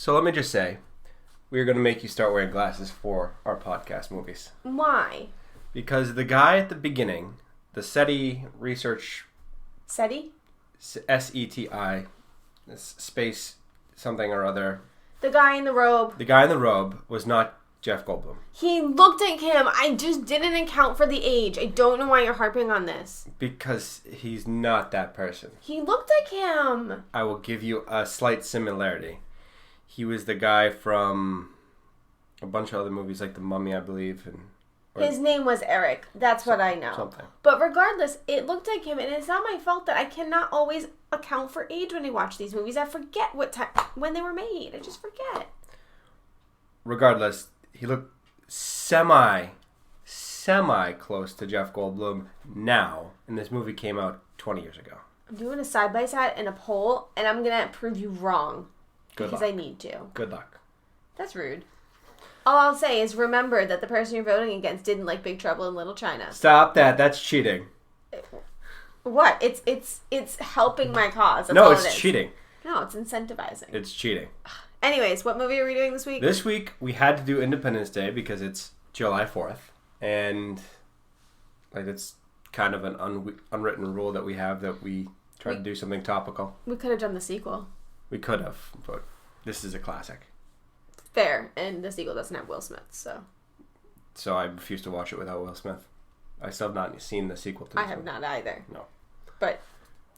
So let me just say, we're going to make you start wearing glasses for our podcast movies. Why? Because the guy at the beginning, the SETI research... SETI? S-E-T-I, space something or other. The guy in the robe. The guy in the robe was not Jeff Goldblum. He looked like him. I just didn't account for the age. I don't know why you're harping on this. Because he's not that person. He looked like him. I will give you a slight similarity. He was the guy from a bunch of other movies, like The Mummy, I believe. His name was Eric. That's what I know. Something. But regardless, it looked like him, and it's not my fault that I cannot always account for age when I watch these movies. I forget what time when they were made. I just forget. Regardless, he looked semi close to Jeff Goldblum now, and this movie came out 20 years ago. I'm doing a side-by-side and a poll, and I'm going to prove you wrong. Good because luck. I need to. Good luck. That's rude. All I'll say is remember that the person you're voting against didn't like Big Trouble in Little China. Stop that. That's cheating. What? It's helping my cause. That's no, all it's it is. cheating. No, it's incentivizing. It's cheating. Anyways, what movie are we doing this week? This week, we had to do Independence Day because it's July 4th. And it's kind of an unwritten rule that we have that we try to do something topical. We could have done the sequel. We could have, but this is a classic. Fair, and the sequel doesn't have Will Smith, so... So I refuse to watch it without Will Smith. I still have not seen the sequel to this I have not either. No. But,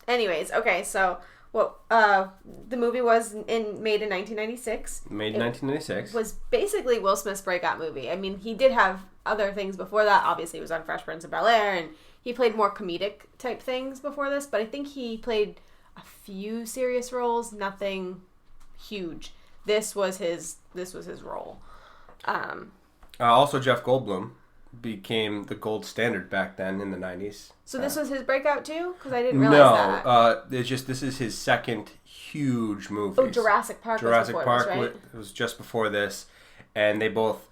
anyways, okay, so... Well, the movie was made in 1996. Made in 1996. It was basically Will Smith's breakout movie. I mean, he did have other things before that. Obviously, he was on Fresh Prince of Bel-Air, and he played more comedic type things before this. But I think he played a few serious roles, nothing huge. This was his role. Also, Jeff Goldblum became the gold standard back then in the 90s. So this was his breakout too? Because I didn't realize that. No, this is his second huge movie. Oh, Jurassic Park was before this, right? It was just before this. And they both...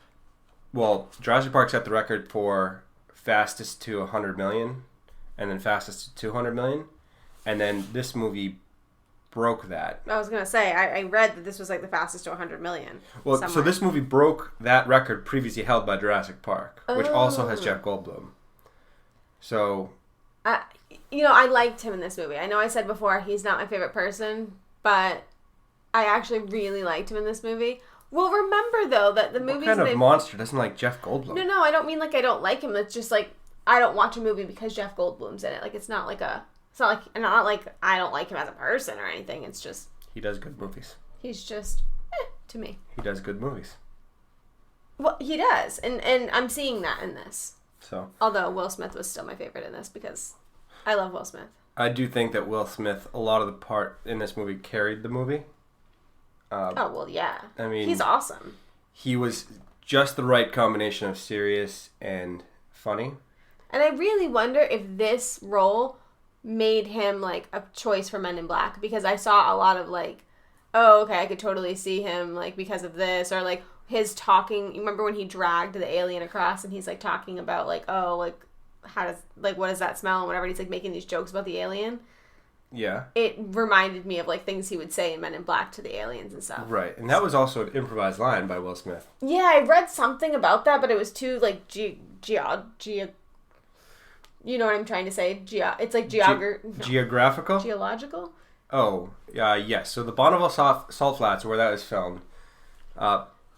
Well, Jurassic Park set the record for fastest to 100 million. And then fastest to 200 million. And then this movie broke that. I was going to say, I read that this was like the fastest to 100 million. Well, somewhere. So this movie broke that record previously held by Jurassic Park, which also has Jeff Goldblum. So... I liked him in this movie. I know I said before he's not my favorite person, but I actually really liked him in this movie. Well, remember, though, that the movies... What kind of monster doesn't like Jeff Goldblum? No, I don't mean like I don't like him. It's just like I don't watch a movie because Jeff Goldblum's in it. Like, it's not like I don't like him as a person or anything. It's just... He does good movies. He's just... to me. He does good movies. Well, he does. And I'm seeing that in this. So, although Will Smith was still my favorite in this because I love Will Smith. I do think that Will Smith, a lot of the part in this movie, carried the movie. Well, yeah. I mean... He's awesome. He was just the right combination of serious and funny. And I really wonder if this role made him, like, a choice for Men in Black. Because I saw a lot of, like, oh, okay, I could totally see him, like, because of this. Or, like, his talking, you remember when he dragged the alien across and he's like talking about like, oh, like what does that smell and whatever, and he's like making these jokes about the alien. Yeah. It reminded me of like things he would say in Men in Black to the aliens and stuff. Right. And that was also an improvised line by Will Smith. Yeah, I read something about that, but it was too like you know what I'm trying to say? It's like geographical? Geological? Oh, yes. So the Bonneville Salt Flats, where that was filmed,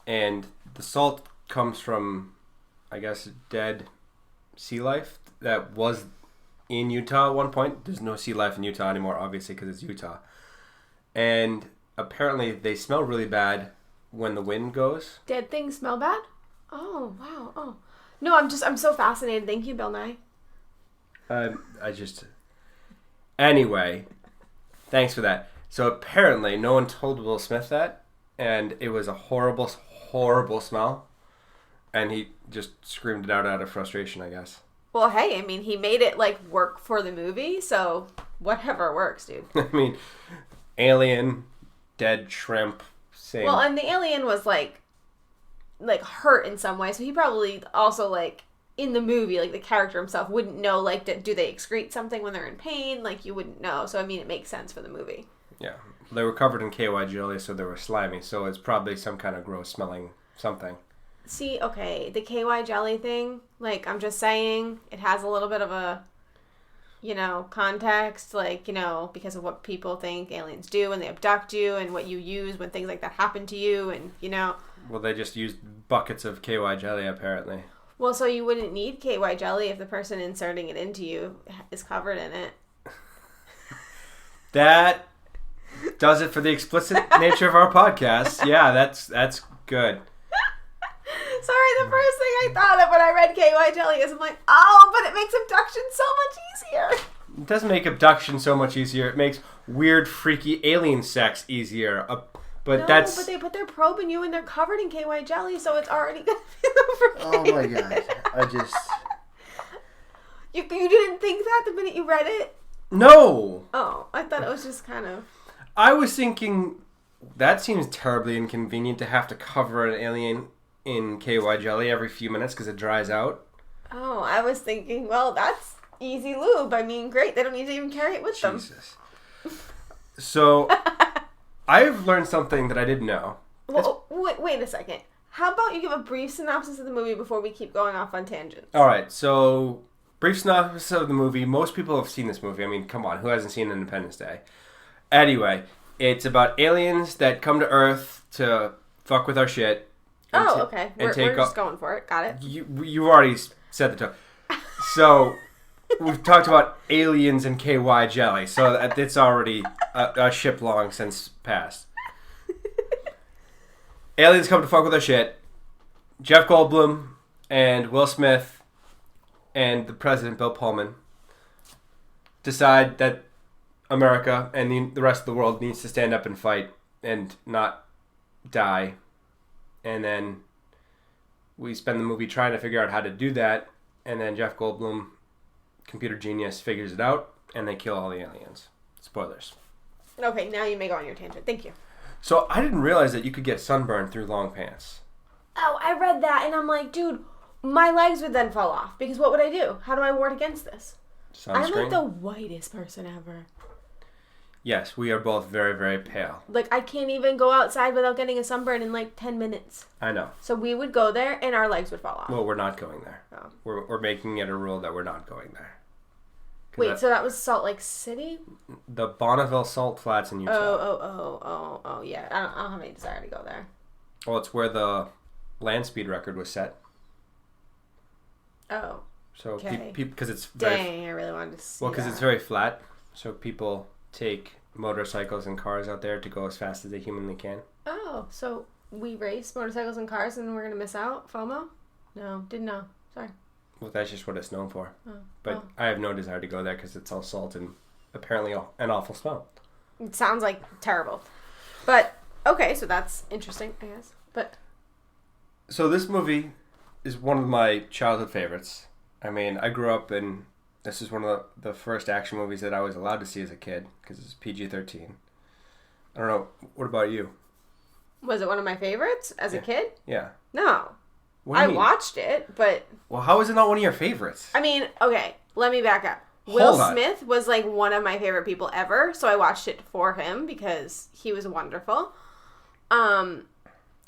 and the salt comes from, I guess, dead sea life that was in Utah at one point. There's no sea life in Utah anymore, obviously, because it's Utah. And apparently they smell really bad when the wind goes. Dead things smell bad? Oh, wow. Oh. No, I'm so fascinated. Thank you, Bill Nye. Anyway, thanks for that. So apparently no one told Will Smith that, and it was a horrible, horrible smell, and he just screamed it out of frustration, I guess. Well, hey, I mean, he made it, like, work for the movie, so whatever works, dude. I mean, alien, dead shrimp, same. Well, and the alien was, like hurt in some way, so he probably also, like, in the movie, like, the character himself wouldn't know, like, do they excrete something when they're in pain? Like, you wouldn't know. So, I mean, it makes sense for the movie. Yeah. they were covered in KY jelly, so they were slimy. So it's probably some kind of gross smelling something. See, okay, the KY jelly thing, like, I'm just saying, it has a little bit of a, context, like, because of what people think aliens do when they abduct you and what you use when things like that happen to you and, Well, they just used buckets of KY jelly, apparently. Well, so you wouldn't need KY jelly if the person inserting it into you is covered in it. That does it for the explicit nature of our podcast. Yeah, that's good. Sorry, the first thing I thought of when I read KY jelly is I'm like, oh, but it makes abduction so much easier. It doesn't make abduction so much easier. It makes weird, freaky alien sex easier. But they put their probe in you and they're covered in KY jelly, so it's already gonna be Oh my god! I just you didn't think that the minute you read it? No. Oh, I thought it was just kind of. I was thinking that seems terribly inconvenient to have to cover an alien in KY jelly every few minutes because it dries out. Oh, I was thinking, well, that's easy lube. I mean, great. They don't need to even carry it with them. Jesus. So, I've learned something that I didn't know. Well, wait a second. How about you give a brief synopsis of the movie before we keep going off on tangents? All right. So, brief synopsis of the movie. Most people have seen this movie. I mean, come on. Who hasn't seen Independence Day? Anyway, it's about aliens that come to Earth to fuck with our shit. Oh, okay. We're just going for it. Got it. You already said the tone. So, we've talked about aliens and KY jelly. So, it's already a ship long since passed. Aliens come to fuck with our shit. Jeff Goldblum and Will Smith and the president, Bill Pullman, decide that America and the rest of the world needs to stand up and fight and not die. And then we spend the movie trying to figure out how to do that. And then Jeff Goldblum, computer genius, figures it out. And they kill all the aliens. Spoilers. Okay, now you may go on your tangent. Thank you. So I didn't realize that you could get sunburned through long pants. Oh, I read that and I'm like, dude, my legs would then fall off. Because what would I do? How do I ward against this? Sunscreen? I'm like the whitest person ever. Yes, we are both very, very pale. Like, I can't even go outside without getting a sunburn in like 10 minutes. I know. So we would go there and our legs would fall off. Well, we're not going there. Oh. We're making it a rule that we're not going there. Wait, so that was Salt Lake City? The Bonneville Salt Flats in Utah. Oh, yeah. I don't have any desire to go there. Well, it's where the land speed record was set. Oh. So, okay. Because it's Dang, I really wanted to see Well, because it's very flat, so people take motorcycles and cars out there to go as fast as they humanly can. Oh, so we race motorcycles and cars and we're going to miss out? FOMO? No, didn't know. Sorry. Well, that's just what it's known for. Oh. But I have no desire to go there because it's all salt and apparently an awful smell. It sounds like terrible. But, okay, so that's interesting, I guess. But so this movie is one of my childhood favorites. I mean, I grew up in... This is one of the first action movies that I was allowed to see as a kid because it's PG-13. I don't know. What about you? Was it one of my favorites as a kid? Yeah. No. I watched it, but... Well, how is it not one of your favorites? I mean, okay, let me back up. Will Smith was like one of my favorite people ever, so I watched it for him because he was wonderful.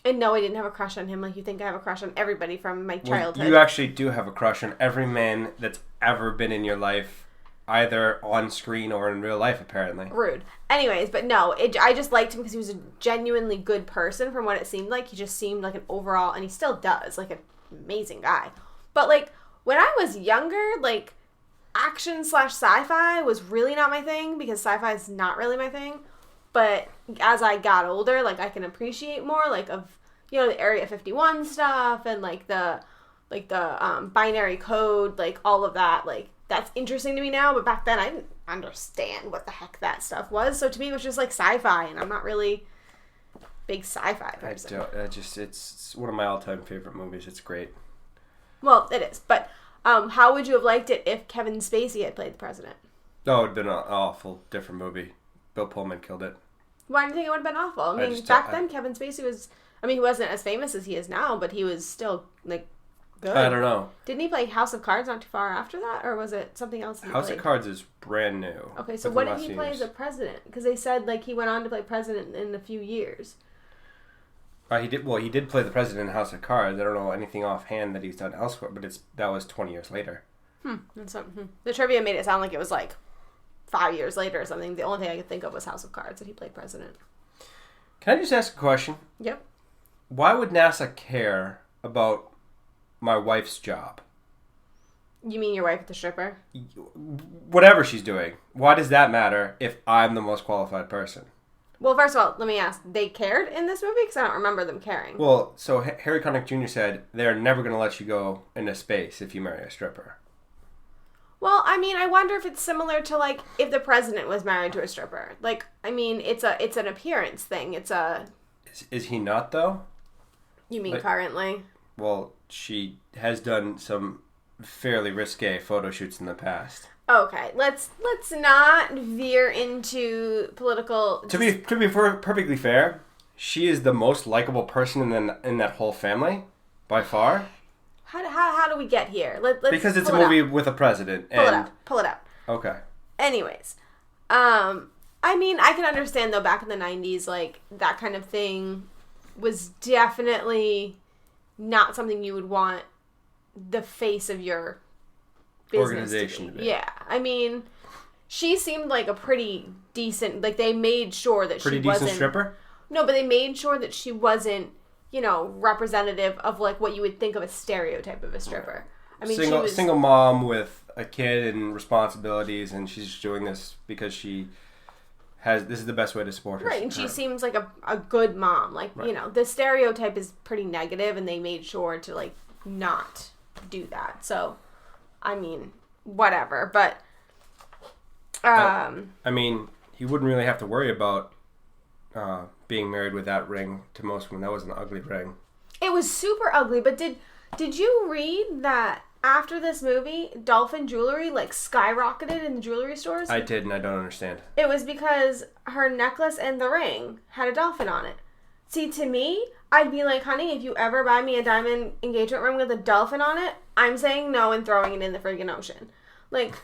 And no, I didn't have a crush on him like you think I have a crush on everybody from my childhood. You actually do have a crush on every man that's ever been in your life, either on screen or in real life, apparently. Rude. Anyways, but no, I just liked him because he was a genuinely good person from what it seemed like. He just seemed like an overall, and he still does, like an amazing guy. But like, when I was younger, like, action/sci-fi was really not my thing because sci-fi is not really my thing. But as I got older, like, I can appreciate more, like, of, the Area 51 stuff and, like, the binary code, like, all of that. Like, that's interesting to me now, but back then I didn't understand what the heck that stuff was. So to me, it was just, like, sci-fi, and I'm not really a big sci-fi person. It's one of my all-time favorite movies. It's great. Well, it is. But how would you have liked it if Kevin Spacey had played the president? Oh, it would have been an awful different movie. Bill Pullman killed it. Why do you think it would have been awful? I mean, back then Kevin Spacey was... I mean, he wasn't as famous as he is now, but he was still, like, Good. I don't know. Didn't he play House of Cards not too far after that, or was it something else? House of Cards is brand new. Okay, so what did he play as a president? Because they said like he went on to play president in a few years. He did. Well, he did play the president in House of Cards. I don't know anything offhand that he's done elsewhere, but that was 20 years later. That's something. The trivia made it sound like it was like 5 years later or something. The only thing I could think of was House of Cards that he played president. Can I just ask a question? Yep. Why would NASA care about my wife's job? You mean your wife, the stripper? Whatever she's doing. Why does that matter if I'm the most qualified person? Well, first of all, let me ask. They cared in this movie? Because I don't remember them caring. Well, so Harry Connick Jr. said they're never going to let you go into space if you marry a stripper. Well, I mean, I wonder if it's similar to, like, if the president was married to a stripper. Like, I mean, it's an appearance thing. It's a... Is he not, though? You mean currently? Well, she has done some fairly risque photo shoots in the past. Okay, let's not veer into political... To be perfectly fair, she is the most likable person in that whole family, by far. How do we get here? Let's because it's a movie with a president. Pull it out. Okay. Anyways, I mean, I can understand, though, back in the 90s, like, that kind of thing was definitely not something you would want the face of your business organization to be. Yeah. I mean, she seemed like a pretty decent, like, they made sure that she wasn't... Pretty decent stripper? No, but they made sure that she wasn't, you know, representative of, like, what you would think of a stereotype of a stripper. I mean, she was... Single mom with a kid and responsibilities, and she's just doing this because she has... This is the best way to support her. Right, and she seems like a good mom. Like, right. You know, the stereotype is pretty negative, and they made sure to, like, not do that. So, I mean, whatever. But, I mean, he wouldn't really have to worry about being married with that ring to most women. That was an ugly ring. It was super ugly, but did you read that after this movie, dolphin jewelry, like, skyrocketed in the jewelry stores? I did, and I don't understand. It was because her necklace and the ring had a dolphin on it. See, to me, I'd be like, honey, if you ever buy me a diamond engagement ring with a dolphin on it, I'm saying no and throwing it in the friggin' ocean. Like,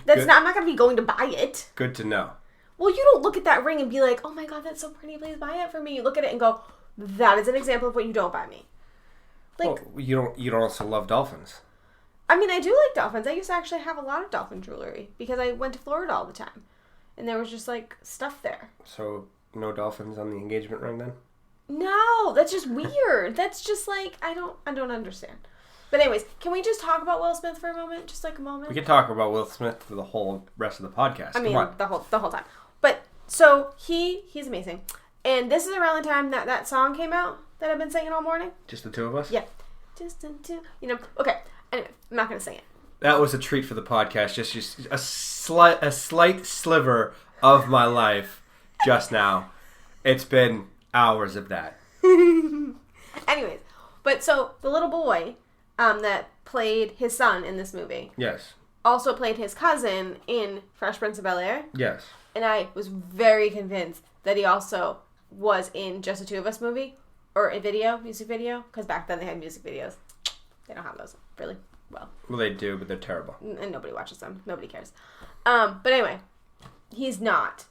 I'm not going to be going to buy it. Good to know. Well, you don't look at that ring and be like, oh my god, that's so pretty, please buy it for me. You look at it and go, that is an example of what you don't buy me. Like, well, you don't also love dolphins. I mean, I do like dolphins. I used to actually have a lot of dolphin jewelry because I went to Florida all the time. And there was just, like, stuff there. So, no dolphins on the engagement ring then? No, that's just weird. That's just, like, I don't understand. But anyways, can we just talk about Will Smith for a moment? Just, like, a moment? We can talk about Will Smith for the whole rest of the podcast. I mean, the whole time. But, so, he's amazing. And this is around the time that song came out that I've been singing all morning. Just the two of us? Yeah. Just the two. You know, okay. Anyway, I'm not going to sing it. That was a treat for the podcast. Just a slight sliver of my life just now. It's been hours of that. Anyways, but so the little boy that played his son in this movie. Yes. Also played his cousin in Fresh Prince of Bel-Air. Yes. And I was very convinced that he also was in Just the Two of Us movie. Or a music video. Because back then they had music videos. They don't have those really well. Well, they do, but they're terrible. And nobody watches them. Nobody cares. But anyway, he's not.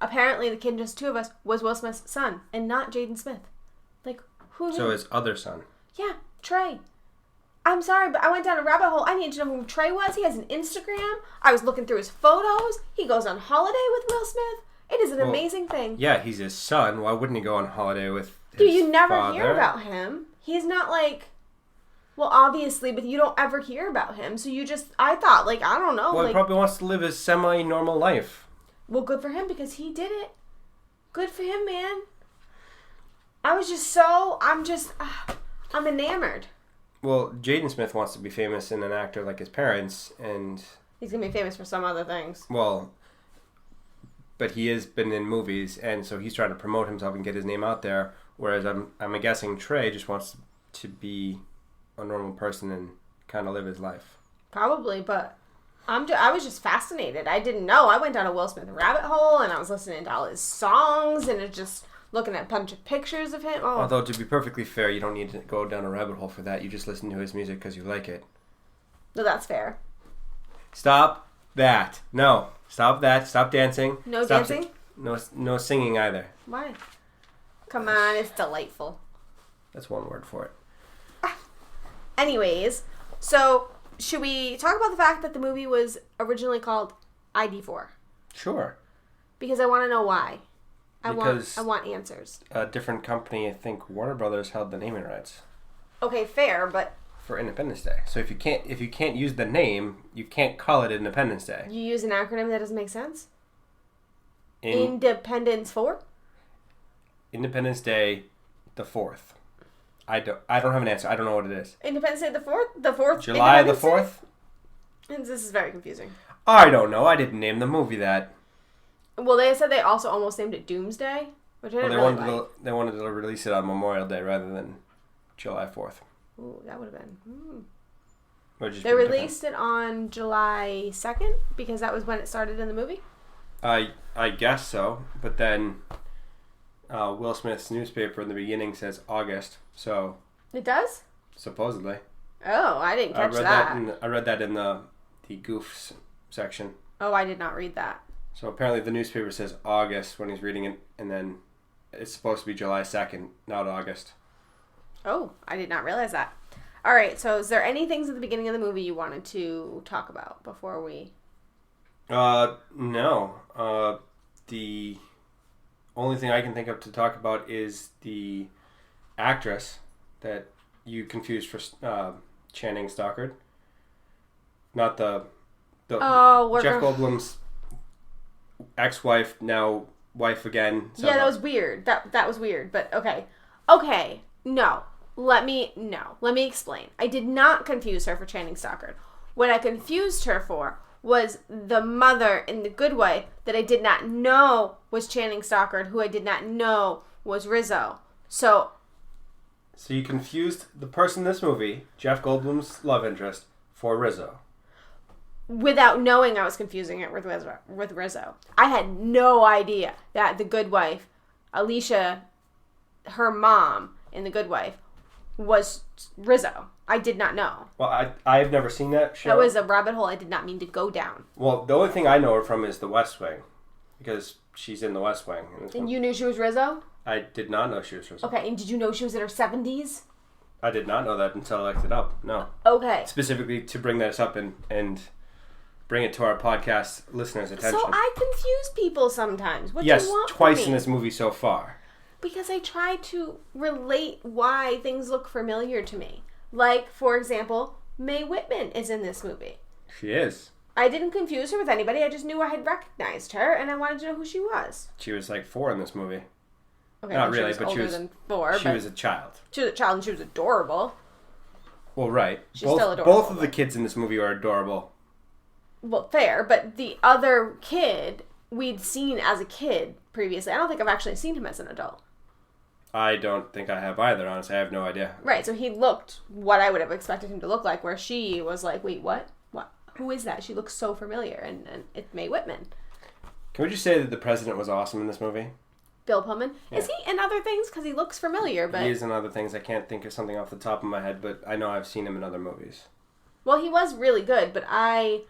Apparently, the kid in Just Two of Us was Will Smith's son, and not Jaden Smith. Like, who knew? So his other son. Yeah, Trey. I'm sorry, but I went down a rabbit hole. I need to know who Trey was. He has an Instagram. I was looking through his photos. He goes on holiday with Will Smith. It is an amazing thing. Yeah, he's his son. Why wouldn't he go on holiday with his Dude, you never father? hear about him. He's not like... Well, obviously, but you don't ever hear about him. So I thought, like, I don't know. Well, he probably wants to live his semi-normal life. Well, good for him because he did it. Good for him, man. I'm enamored. Well, Jaden Smith wants to be famous and an actor like his parents, and... He's going to be famous for some other things. Well, but he has been in movies, and so he's trying to promote himself and get his name out there, whereas I'm guessing Trey just wants to be a normal person and kind of live his life. Probably, but I was just fascinated. I didn't know. I went down a Will Smith rabbit hole, and I was listening to all his songs, and it just looking at a bunch of pictures of him. Oh. Although, to be perfectly fair, you don't need to go down a rabbit hole for that. You just listen to his music because you like it. No, that's fair. Stop that. No. Stop that. Stop dancing. No Stop dancing? No singing either. Why? Come on, it's delightful. That's one word for it. Anyways, so should we talk about the fact that the movie was originally called ID4? Sure. Because I want to know why. I Because want answers. A different company, I think Warner Brothers, held the naming rights. Okay, fair, but For Independence Day. So if you can't use the name, you can't call it Independence Day. you use an acronym that doesn't make sense? Independence 4? Independence Day, the 4th. I don't have an answer. I don't know what it is. Independence Day the 4th? The 4th? July the 4th? This is very confusing. I don't know. I didn't name the movie that. Well, they said they also almost named it Doomsday, which I didn't really like. They wanted to release it on Memorial Day rather than July 4th. Ooh, that would have been... They released it on July 2nd because that was when it started in the movie? I guess so. But then Will Smith's newspaper in the beginning says August. So... It does? Supposedly. Oh, I didn't catch that. I read that in the goofs section. Oh, I did not read that. So apparently the newspaper says August when he's reading it, and then it's supposed to be July 2nd, not August. Oh, I did not realize that. All right, so is there any things at the beginning of the movie you wanted to talk about before we... No. The only thing I can think of to talk about is the actress that you confused for Channing Stockard. Not the Jeff Goldblum's ex-wife, now wife again. Yeah, that was weird. That was weird, but okay. Okay, no. Let me explain. I did not confuse her for Channing Stockard. What I confused her for was the mother in The Good Wife that I did not know was Channing Stockard, who I did not know was Rizzo. So you confused the person in this movie, Jeff Goldblum's love interest, for Rizzo. Without knowing I was confusing it with Rizzo. I had no idea that The Good Wife, Alicia, her mom in The Good Wife, was Rizzo. I did not know. Well, I've never seen that show. That was a rabbit hole I did not mean to go down. Well, the only thing I know her from is The West Wing, because she's in The West Wing. And you knew she was Rizzo? I did not know she was Rizzo. Okay, and did you know she was in her 70s? I did not know that until I looked it up. No. Okay. Specifically to bring this up and bring it to our podcast listeners' attention. So I confuse people sometimes. What do yes, you want twice from me? in this movie so far. Because I try to relate why things look familiar to me. Like, for example, Mae Whitman is in this movie. She is. I didn't confuse her with anybody. I just knew I had recognized her, and I wanted to know who she was. She was like 4 in this movie. Okay, Not well, really, she was but older than 4. She was a child. She was a child, and she was adorable. Well, right. She's still adorable. Both of the kids in this movie are adorable. Well, fair, but the other kid we'd seen as a kid previously. I don't think I've actually seen him as an adult. I don't think I have either, honestly. I have no idea. Right, so he looked what I would have expected him to look like, where she was like, wait, what? What? Who is that? She looks so familiar, and it's Mae Whitman. Can we just say that the president was awesome in this movie? Bill Pullman? Yeah. Is he in other things? Because he looks familiar, but... He is in other things. I can't think of something off the top of my head, but I know I've seen him in other movies. Well, he was really good, but I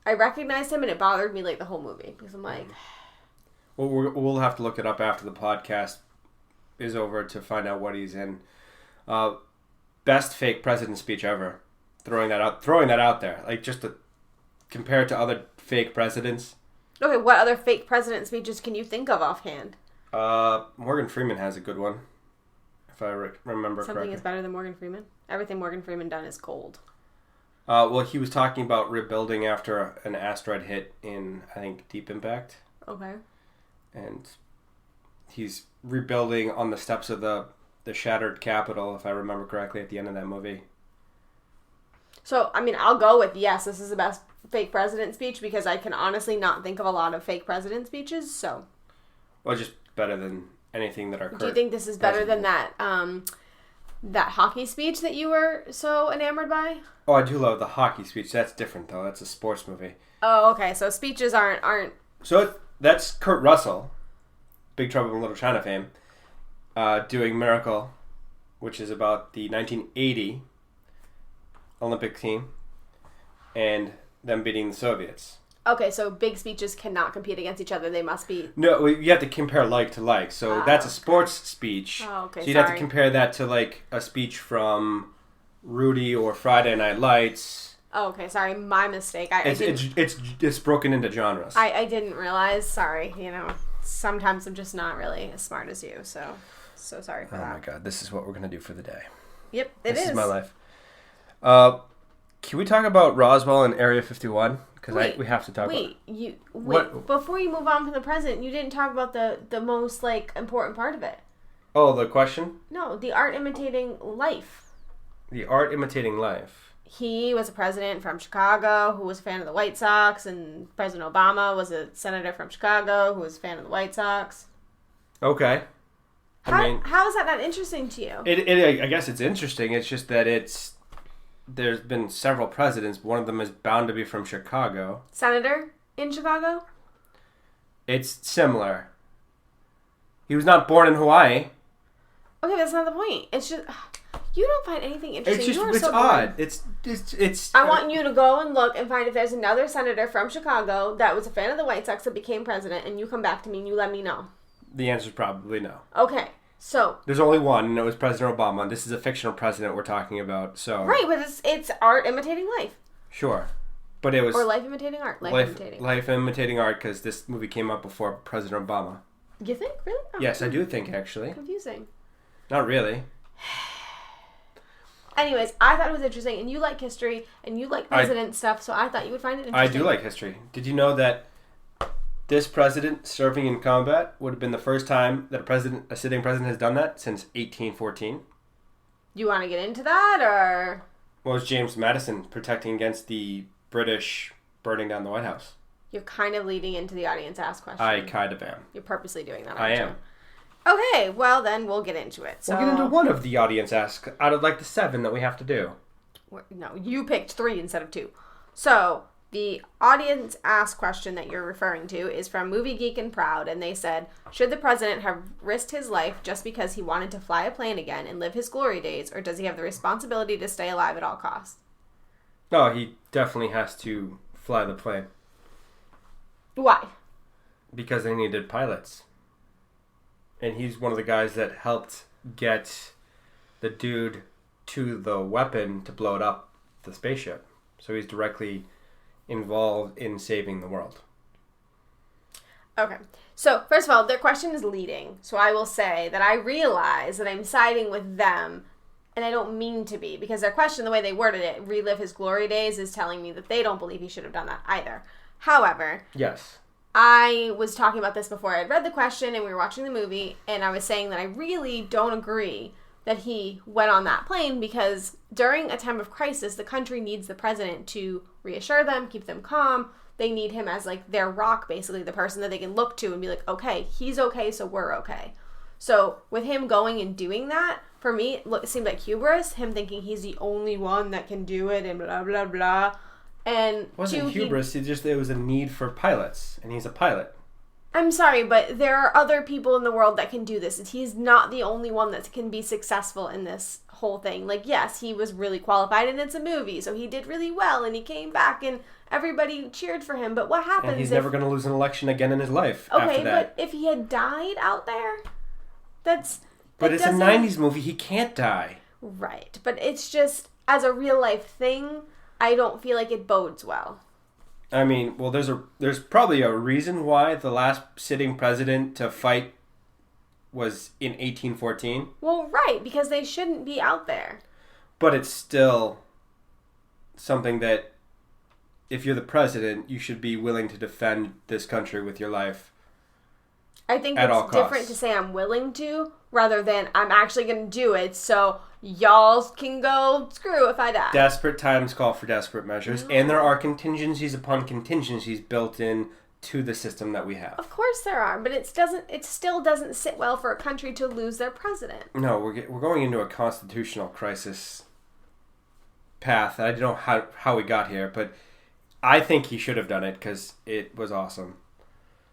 recognized him, and it bothered me, like, the whole movie. Because I'm like... Well, we'll have to look it up after the podcast is over to find out what he's in. Best fake president speech ever. Throwing that out there. Like, just to compare it to other fake presidents. Okay, what other fake president speeches can you think of offhand? Morgan Freeman has a good one. If I remember correctly. Something is better than Morgan Freeman? Everything Morgan Freeman done is gold. Well, he was talking about rebuilding after an asteroid hit in, I think, Deep Impact. Okay. And he's rebuilding on the steps of the shattered Capitol, if I remember correctly, at the end of that movie. So, I mean, I'll go with yes, this is the best fake president speech because I can honestly not think of a lot of fake president speeches, so. Well, just better than anything that our current... Do you think this is better than that hockey speech that you were so enamored by? Oh, I do love the hockey speech. That's different, though. That's a sports movie. Oh, okay. So speeches aren't... So that's Kurt Russell. Big Trouble in Little China fame, doing Miracle, which is about the 1980 Olympic team, and them beating the Soviets. Okay, so big speeches cannot compete against each other. They must be... No, you have to compare like to like. So that's a sports speech. Oh, okay, so you'd have to compare that to like a speech from Rudy or Friday Night Lights. Oh, okay, sorry, my mistake. It's broken into genres. I didn't realize. Sorry, sometimes I'm just not really as smart as you. So sorry for that. Oh my God, this is what we're gonna do for the day. Yep, this is my life. Can we talk about Roswell and Area 51? Because we have to talk about it. Before you move on from the president, you didn't talk about the most, important part of it. Oh, the question? No, the art imitating life. The art imitating life. He was a president from Chicago who was a fan of the White Sox, and President Obama was a senator from Chicago who was a fan of the White Sox. Okay. How is that not interesting to you? I guess it's interesting. It's just that there's been several presidents. One of them is bound to be from Chicago. Senator in Chicago? It's similar. He was not born in Hawaii. Okay, that's not the point. It's just... You don't find anything interesting. It's odd. It's. I want you to go and look and find if there's another senator from Chicago that was a fan of the White Sox that became president, and you come back to me and you let me know. The answer is probably no. Okay, so... There's only one, and it was President Obama. This is a fictional president we're talking about, so... Right, but it's art imitating life. Sure. But it was... Or life imitating art. Life imitating art, because this movie came out before President Obama. You think? Really? Oh, yes, I do think, actually. Confusing. Not really. Anyways, I thought it was interesting, and you like history, and you like president stuff, so I thought you would find it interesting. I do like history. Did you know that this president serving in combat would have been the first time that a sitting president has done that since 1814? You want to get into that, or...? Well, it was James Madison protecting against the British burning down the White House. You're kind of leading into the audience ask question. I kind of am. You're purposely doing that, I am. Okay, well then we'll get into it. So... We'll get into one of the audience asks out of the 7 that we have to do. No, you picked 3 instead of 2. So, the audience ask question that you're referring to is from Movie Geek and Proud, and they said, should the president have risked his life just because he wanted to fly a plane again and live his glory days, or does he have the responsibility to stay alive at all costs? No, he definitely has to fly the plane. Why? Because they needed pilots. And he's one of the guys that helped get the dude to the weapon to blow it up, the spaceship. So he's directly involved in saving the world. Okay. So, first of all, their question is leading. So I will say that I realize that I'm siding with them, and I don't mean to be, because their question, the way they worded it, relive his glory days, is telling me that they don't believe he should have done that either. However... Yes. I was talking about this before I had read the question and we were watching the movie, and I was saying that I really don't agree that he went on that plane because during a time of crisis, the country needs the president to reassure them, keep them calm. They need him as their rock, basically, the person that they can look to and be like, okay, he's okay, so we're okay. So with him going and doing that, for me, it seemed like hubris, him thinking he's the only one that can do it and blah, blah, blah. And it wasn't hubris, it was a need for pilots, and he's a pilot. I'm sorry, but there are other people in the world that can do this. He's not the only one that can be successful in this whole thing. Yes, he was really qualified, and it's a movie, so he did really well, and he came back, and everybody cheered for him. But what happens And he's never going to lose an election again in his life after that. But if he had died out there, But it's a 90s movie, he can't die. Right, but it's just, as a real-life thing... I don't feel like it bodes well. I mean, well, there's probably a reason why the last sitting president to fight was in 1814. Well, right, because they shouldn't be out there. But it's still something that, if you're the president, you should be willing to defend this country with your life. I think it's different to say I'm willing to, rather than I'm actually going to do it, so y'all can go screw if I die. Desperate times call for desperate measures, and there are contingencies upon contingencies built in to the system that we have. Of course there are, but it still doesn't sit well for a country to lose their president. No, we're going into a constitutional crisis path. I don't know how we got here, but I think he should have done it because it was awesome.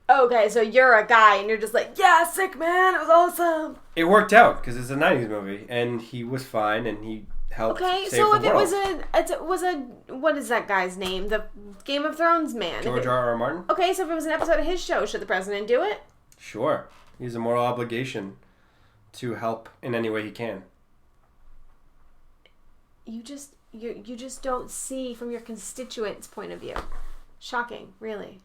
Okay, so you're a guy and you're just like, yeah, sick man, it was awesome. It worked out because it's a 90s movie and he was fine and he helped save the world. It was a what is that guy's name? The Game of Thrones man. George R.R. Martin? Okay, so if it was an episode of his show, should the president do it? Sure. He has a moral obligation to help in any way he can. You just don't see from your constituents' point of view. Shocking, really.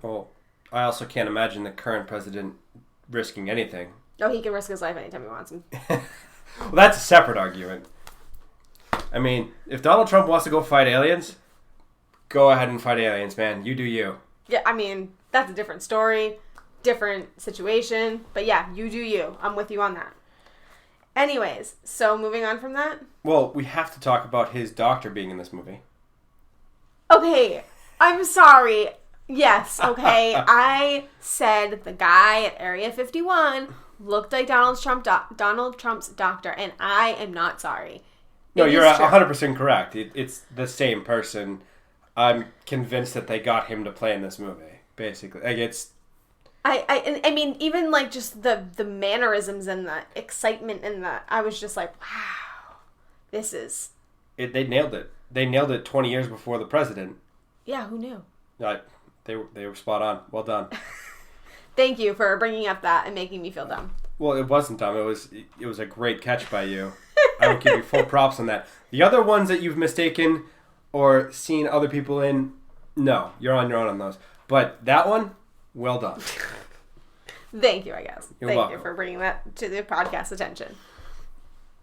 Well, I also can't imagine the current president risking anything. Oh, he can risk his life anytime he wants. Well, that's a separate argument. I mean, if Donald Trump wants to go fight aliens, go ahead and fight aliens, man. You do you. Yeah, I mean, that's a different story, different situation. But yeah, you do you. I'm with you on that. Anyways, so moving on from that. Well, we have to talk about his doctor being in this movie. Okay, I'm sorry. Yes, okay. I said the guy at Area 51 looked like Donald Trump's doctor, and I am not sorry. No, you're 100% correct. It's the same person. I'm convinced that they got him to play in this movie, basically. Like, it's... I mean, even, like, just the mannerisms and the excitement and the... I was just like, wow, this is... They nailed it. They nailed it 20 years before the president. Yeah, who knew? They were spot on. Well done. Thank you for bringing up that and making me feel dumb. Well, it wasn't dumb. It was a great catch by you. I will give you full props on that. The other ones that you've mistaken or seen other people in, no, you're on your own on those. But that one, well done. Thank you, I guess. You're welcome. Thank you for bringing that to the podcast attention.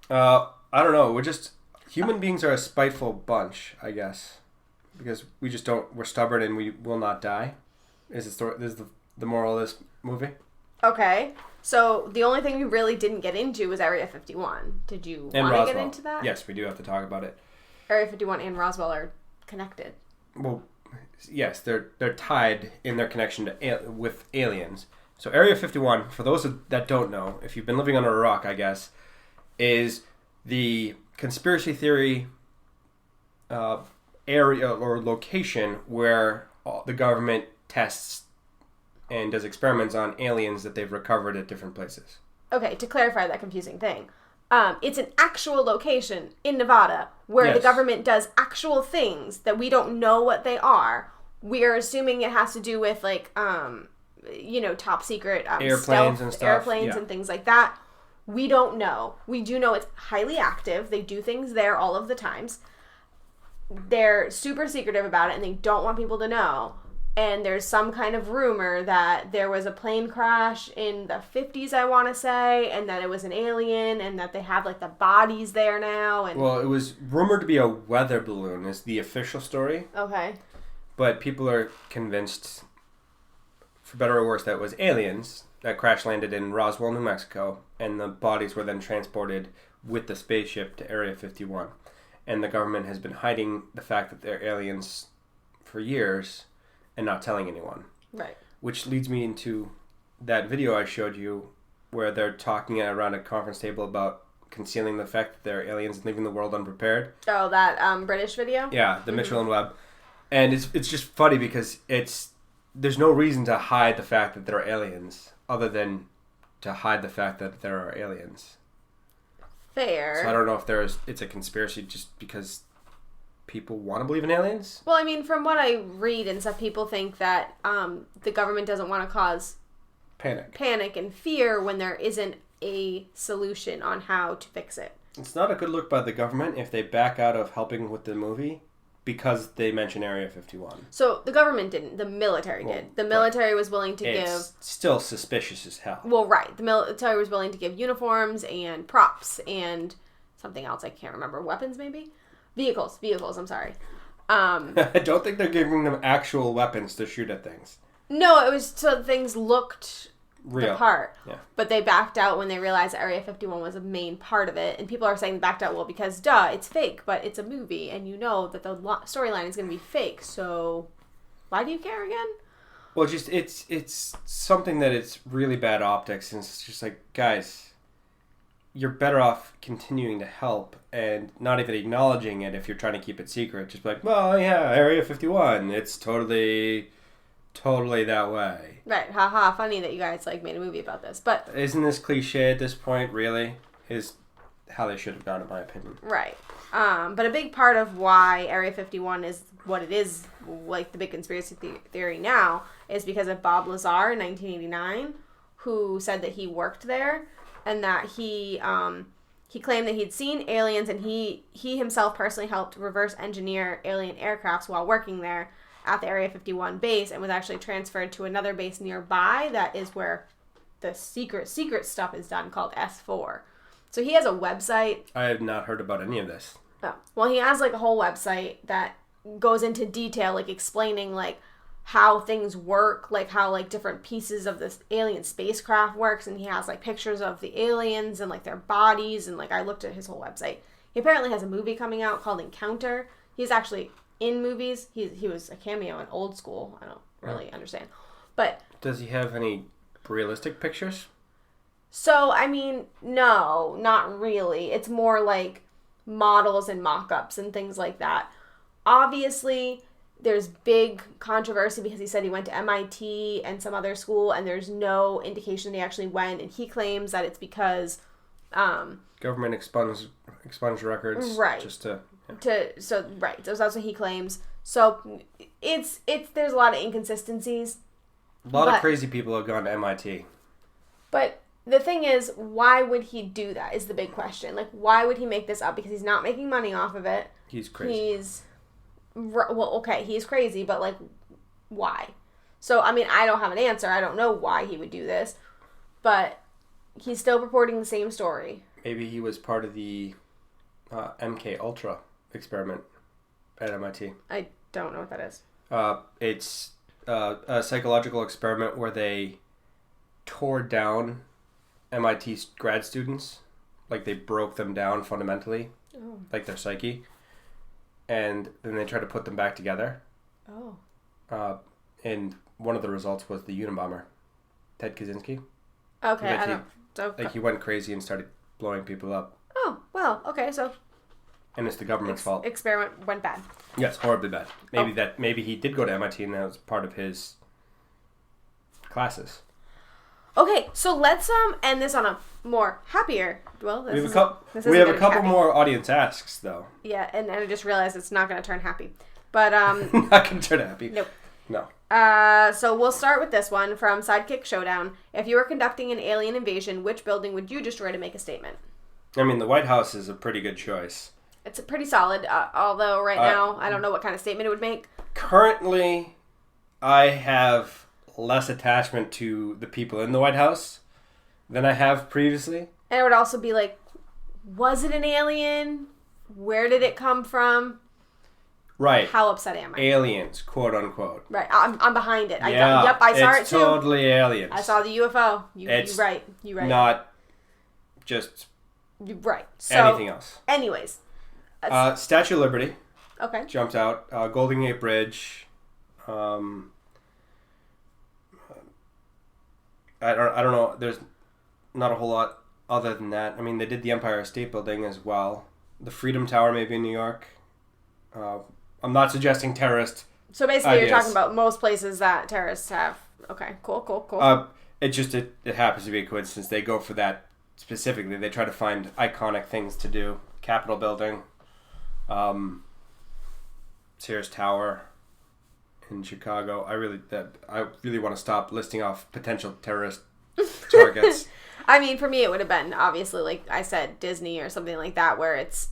I don't know. Human beings are a spiteful bunch, I guess. Because we're stubborn and we will not die. Is the moral of this movie? Okay. So the only thing we really didn't get into was Area 51. Did you want to get into that? Yes, we do have to talk about it. Area 51 and Roswell are connected. Well, yes, they're tied in their connection with aliens. So Area 51, for those that don't know, if you've been living under a rock, I guess, is the conspiracy theory area or location where the government tests and does experiments on aliens that they've recovered at different places. Okay, to clarify that confusing thing. It's an actual location in Nevada where Yes. the government does actual things that we don't know what they are. We're assuming it has to do with, like, top secret airplanes stealth and stuff. Airplanes Yeah. and things like that. We don't know. We do know it's highly active. They do things there all of the times. They're super secretive about it and they don't want people to know. And there's some kind of rumor that there was a plane crash in the 50s, I want to say, and that it was an alien, and that they have, like, the bodies there now. And Well, it was rumored to be a weather balloon is the official story. Okay. But people are convinced, for better or worse, that it was aliens that crash landed in Roswell, New Mexico, and the bodies were then transported with the spaceship to Area 51. And the government has been hiding the fact that they're aliens for years and not telling anyone. Right. Which leads me into that video I showed you where they're talking around a conference table about concealing the fact that they're aliens and leaving the world unprepared. Oh, that British video? Yeah, the Mitchell and Webb. And it's just funny because there's no reason to hide the fact that there are aliens other than to hide the fact that there are aliens. Fair. So I don't know if it's a conspiracy just because people want to believe in aliens. Well, I mean, from what I read and stuff, people think that the government doesn't want to cause panic and fear when there isn't a solution on how to fix it. It's not a good look by the government if they back out of helping with the movie because they mention Area 51. So the government didn't. The military did. The military was willing to give... It's still suspicious as hell. Well, right. The military was willing to give uniforms and props and something else I can't remember. Weapons, maybe? Vehicles, I'm sorry. I don't think they're giving them actual weapons to shoot at things. No, it was so things looked Real. the part. Yeah. But they backed out when they realized that Area 51 was a main part of it. And people are saying they backed out, well, because it's fake, but it's a movie. And you know that the storyline is going to be fake. So why do you care again? Well, just it's something that it's really bad optics. And it's just like, guys, you're better off continuing to help and not even acknowledging it if you're trying to keep it secret. Just be like, well, yeah, Area 51, it's totally totally that way. Right. Haha, funny that you guys like made a movie about this. But isn't this cliche at this point, really? Is how they should have gone, in my opinion. Right. But a big part of why Area 51 is what it is, like the big conspiracy theory now, is because of Bob Lazar in 1989, who said that he worked there and that he claimed that he'd seen aliens, and he himself personally helped reverse engineer alien aircrafts while working there at the Area 51 base, and was actually transferred to another base nearby that is where the secret stuff is done, called S4. So he has a website. I have not heard about any of this. Oh. Well, he has like a whole website that goes into detail, like explaining like how things work, like how like different pieces of this alien spacecraft works, and he has like pictures of the aliens and like their bodies, and like I looked at his whole website. He apparently has a movie coming out called Encounter. He's actually in movies. He was a cameo in Old School. I don't really understand. But does he have any realistic pictures? So, I mean, no, not really. It's more like models and mock-ups and things like that. Obviously, there's big controversy because he said he went to MIT and some other school, and there's no indication that he actually went, and he claims that it's because government expunged records, right? Just to right. So that's what he claims. So it's there's a lot of inconsistencies. A lot of crazy people have gone to MIT. But the thing is, why would he do that is the big question. Like, why would he make this up? Because he's not making money off of it. He's crazy. Well, okay, he's crazy, but, like, why? So, I mean, I don't have an answer. I don't know why he would do this. But he's still purporting the same story. Maybe he was part of the MK Ultra experiment at MIT. I don't know what that is. It's a psychological experiment where they tore down MIT grad students. Like, they broke them down fundamentally. Oh. Like their psyche. And then they tried to put them back together. Oh. And one of the results was the Unabomber, Ted Kaczynski. Okay, Like, he went crazy and started blowing people up. Oh, well, okay, so... And it's the government's fault. Experiment went bad. Yes, horribly bad. Maybe he did go to MIT and that was part of his classes. Okay, so let's end this on a more happier. Well, we have a couple more audience asks though. Yeah, and I just realized it's not going to turn happy, but not going to turn happy. Nope. No. So we'll start with this one from Sidekick Showdown. If you were conducting an alien invasion, which building would you destroy to make a statement? I mean, the White House is a pretty good choice. It's pretty solid, although right now I don't know what kind of statement it would make. Currently, I have less attachment to the people in the White House than I have previously. And it would also be like, was it an alien? Where did it come from? Right. How upset am I? Aliens, quote unquote. Right. I'm behind it. Yeah, I saw it too. It's totally aliens. I saw the UFO. You're right. Not just right. So, anything else. Anyways. Statue of Liberty. Okay. Jumped out. Golden Gate Bridge. I don't know. There's not a whole lot other than that. I mean, they did the Empire State Building as well. The Freedom Tower, maybe in New York. I'm not suggesting terrorist. So basically, ideas. You're talking about most places that terrorists have. Okay, cool. It happens to be a coincidence. They go for that specifically. They try to find iconic things to do. Capitol Building, Sears Tower in Chicago. I really want to stop listing off potential terrorist targets. I mean, for me, it would have been obviously, like I said, Disney or something like that, where it's.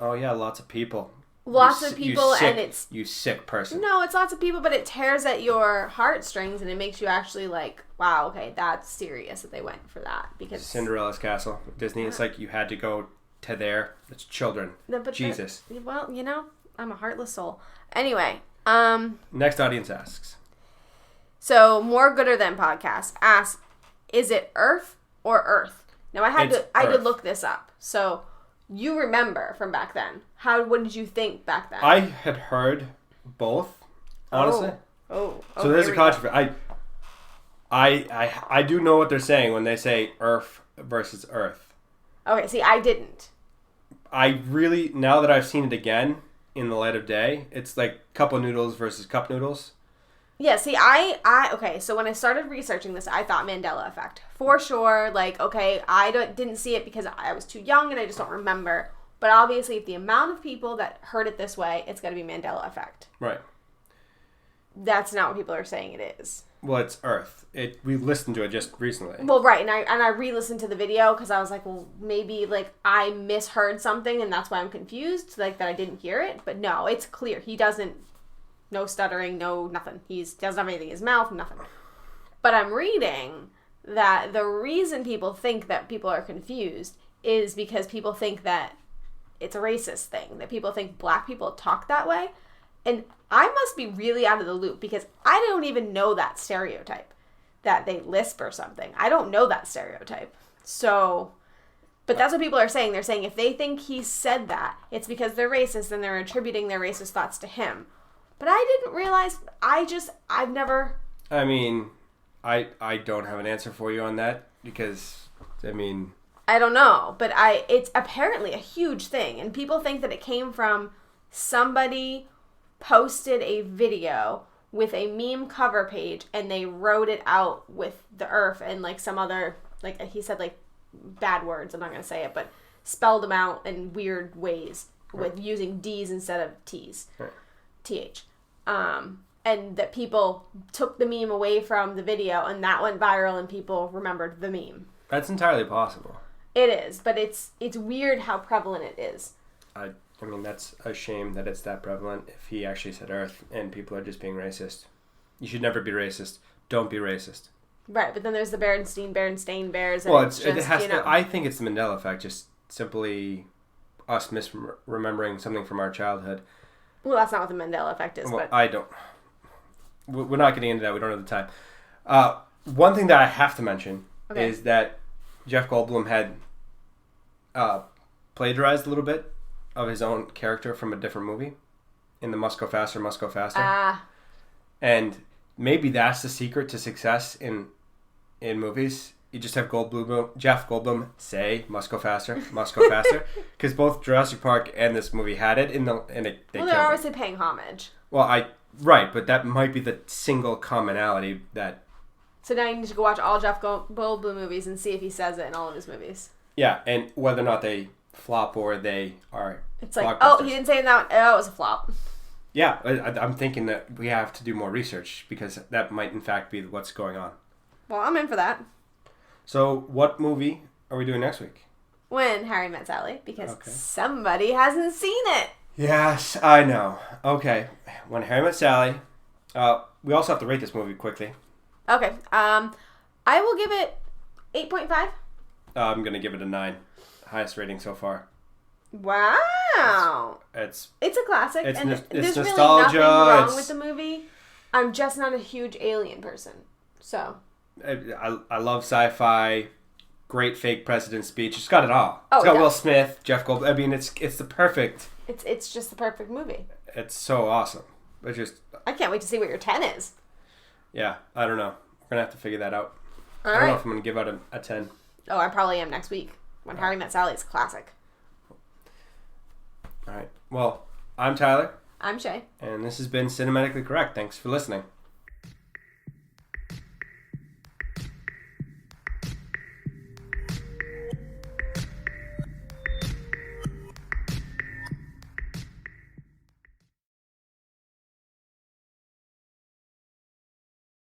Oh yeah, lots of people. And it's you sick person. No, it's lots of people, but it tears at your heartstrings, and it makes you actually like, wow, okay, that's serious that they went for that because Cinderella's Castle, Disney. It's like you had to go to there. It's children. Jesus. Well, I'm a heartless soul. Anyway, next audience asks. So More Gooder Than podcast asks, is it Earf or Earth? Now I did look this up, so. You remember from back then. What did you think back then? I had heard both, honestly. Oh. So there's a controversy. I do know what they're saying when they say Earth versus Earth. Okay, see, I didn't. I really, now that I've seen it again in the light of day, it's like cup of noodles versus cup noodles. Yeah, see, okay, so when I started researching this, I thought Mandela effect. For sure, like, okay, didn't see it because I was too young and I just don't remember. But obviously, if the amount of people that heard it this way, it's got to be Mandela effect. Right. That's not what people are saying it is. Well, it's Earth. We listened to it just recently. Well, right, and I re-listened to the video because I was like, well, maybe, like, I misheard something and that's why I'm confused, like, that I didn't hear it. But no, it's clear. He doesn't... No stuttering, no nothing. He doesn't have anything in his mouth, nothing. But I'm reading that the reason people think that people are confused is because people think that it's a racist thing. That people think black people talk that way. And I must be really out of the loop because I don't even know that stereotype. That they lisp or something. I don't know that stereotype. So... But that's what people are saying. They're saying if they think he said that, it's because they're racist and they're attributing their racist thoughts to him. But I didn't realize, I've never... I mean, I don't have an answer for you on that because, I mean... I don't know, but it's apparently a huge thing. And people think that it came from somebody posted a video with a meme cover page and they wrote it out with the Earf and like some other, like he said like bad words, I'm not going to say it, but spelled them out in weird ways with using D's instead of T's. Right. TH. And that people took the meme away from the video and that went viral and people remembered the meme. That's entirely possible. It is, but it's weird how prevalent it is. I mean, that's a shame that it's that prevalent if he actually said Earth and people are just being racist. You should never be racist. Don't be racist. Right, but then there's the Berenstain Bears. And well, it has to, I think it's the Mandela effect, just simply us misremembering something from our childhood. Well, that's not what the Mandela effect is. Well, but we're not getting into that. We don't have the time. One thing that I have to mention is that Jeff Goldblum had plagiarized a little bit of his own character from a different movie in the Must Go Faster, Must Go Faster. And maybe that's the secret to success in movies. You just have Jeff Goldblum say "Must Go Faster, Must Go Faster," because both Jurassic Park and this movie had it. They're obviously paying homage. Well, right, but that might be the single commonality that. So now you need to go watch all Jeff Goldblum movies and see if he says it in all of his movies. Yeah, and whether or not they flop or they are. It's like, oh, he didn't say that. Oh, it was a flop. Yeah, I'm thinking that we have to do more research because that might in fact be what's going on. Well, I'm in for that. So, what movie are we doing next week? When Harry Met Sally, because somebody hasn't seen it. Yes, I know. Okay, When Harry Met Sally. We also have to rate this movie quickly. Okay, I will give it 8.5. I'm going to give it a 9. Highest rating so far. Wow. It's a classic. It's and there's nostalgia. Really nothing wrong with the movie. I'm just not a huge Alien person. So. I love sci-fi. Great fake president speech. It's got it all. Oh, it's got Will Smith, Jeff Goldblum. I mean, it's the perfect. It's just the perfect movie. It's so awesome. I can't wait to see what your 10 is. Yeah, I don't know. We're gonna have to figure that out. I don't know if I'm gonna give out a 10. Oh, I probably am next week. When Harry Met Sally is a classic. All right. Well, I'm Tyler. I'm Shay. And this has been Cinematically Correct. Thanks for listening.